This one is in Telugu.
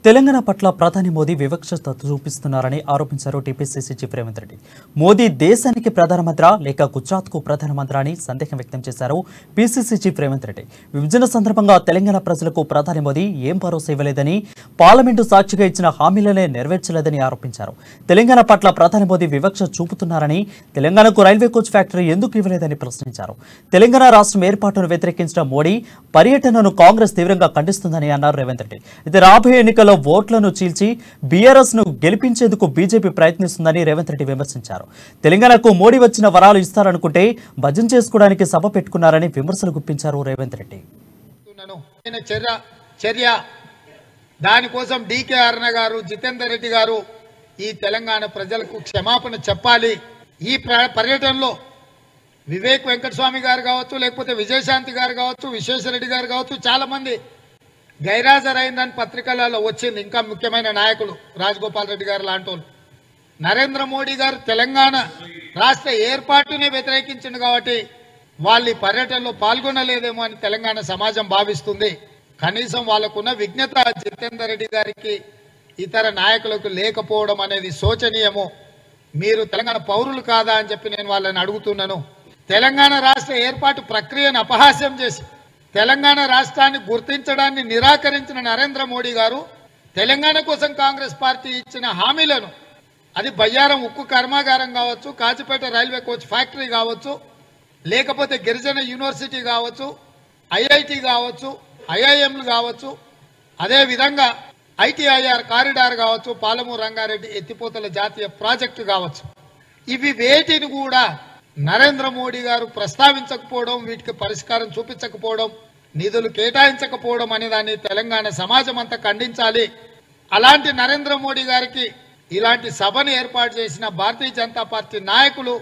తెలంగాణ పట్ల ప్రధాని మోదీ వివక్షత చూపిస్తున్నారని ఆరోపించారు టీపీసీసీ చీఫ్ రేవంత్ రెడ్డి. మోదీ దేశానికి ప్రధానమంత్రి లేక గుజరాత్కు ప్రధానమంత్రి అని సందేహం వ్యక్తం చేశారు పీసీసీ చీఫ్ రేవంత్ రెడ్డి. విభజన సందర్భంగా తెలంగాణ ప్రజలకు ప్రధాని మోదీ ఏం భరోసా ఇవ్వలేదని, పార్లమెంటు సాక్షిగా ఇచ్చిన హామీలనే నెరవేర్చలేదని ఆరోపించారు. తెలంగాణ పట్ల ప్రధాని మోదీ వివక్ష చూపుతున్నారని, తెలంగాణకు రైల్వే కోచ్ ఫ్యాక్టరీ ఎందుకు ఇవ్వలేదని ప్రశ్నించారు. తెలంగాణ రాష్ట్రం ఏర్పాటును వ్యతిరేకించిన మోడీ పర్యటనను కాంగ్రెస్ తీవ్రంగా ఖండిస్తుందని అన్నారు రేవంత్ రెడ్డి. ఇది రాబోయే ఎన్నికల్లో ఓట్లను చీల్చి బీఆర్ఎస్ ను గెలిపించేందుకు బీజేపీ ప్రయత్నిస్తుందని రేవంత్ రెడ్డి విమర్శించారు. తెలంగాణకు మోడీ వచ్చిన వరాలు ఇస్తారనుకుంటే భజన చేసుకోవడానికి సభ పెట్టుకున్నారని విమర్శలు గుప్పించారు రేవంత్ రెడ్డి. దానికోసం డీకే అరుణ గారు, జితేందర్ రెడ్డి గారు ఈ తెలంగాణ ప్రజలకు క్షమాపణ చెప్పాలి. ఈ పర్యటనలో వివేక్ వెంకటస్వామి గారు కావచ్చు, లేకపోతే విజయశాంతి గారు కావచ్చు, విశ్వేశ్వరరెడ్డి గారు కావచ్చు, చాలా మంది గైరాజరైందని పత్రికలలో వచ్చింది. ఇంకా ముఖ్యమైన నాయకులు రాజగోపాల్ రెడ్డి గారు లాంటి వాళ్ళు. నరేంద్ర మోడీ గారు తెలంగాణ రాష్ట్ర ఏర్పాటునే వ్యతిరేకించింది కాబట్టి వాళ్ళు ఈ పర్యటనలో పాల్గొనలేదేమో అని తెలంగాణ సమాజం భావిస్తుంది. కనీసం వాళ్ళకున్న విజ్ఞత జితేందర్ రెడ్డి గారికి, ఇతర నాయకులకు లేకపోవడం అనేది శోచనీయము. మీరు తెలంగాణ పౌరులు కాదా అని చెప్పి నేను వాళ్ళని అడుగుతున్నాను. తెలంగాణ రాష్ట్ర ఏర్పాటు ప్రక్రియను అపహాస్యం చేసి తెలంగాణ రాష్ట్రాన్ని గుర్తించడాన్ని నిరాకరించిన నరేంద్ర మోడీ గారు తెలంగాణ కోసం కాంగ్రెస్ పార్టీ ఇచ్చిన హామీలను, అది బయ్యారం ఉక్కు కర్మాగారం కావచ్చు, కాచిపేట రైల్వే కోచ్ ఫ్యాక్టరీ కావచ్చు, లేకపోతే గిరిజన యూనివర్సిటీ కావచ్చు, ఐఐటి కావచ్చు, ఐఐఎంలు కావచ్చు, అదేవిధంగా ఐటీఐఆర్ కారిడార్ కావచ్చు, పాలమూరు రంగారెడ్డి ఎత్తిపోతల జాతీయ ప్రాజెక్టు కావచ్చు, ఇవి వేటిని కూడా నరేంద్ర మోడీ గారు ప్రస్తావించకపోవడం, వీటికి పరిష్కారం చూపించకపోవడం, నిధులు కేటాయించకపోవడం అనే దాన్ని తెలంగాణ సమాజం అంతా ఖండించాలి. అలాంటి నరేంద్ర మోడీ గారికి ఇలాంటి సభను ఏర్పాటు చేసిన భారతీయ జనతా పార్టీ నాయకులు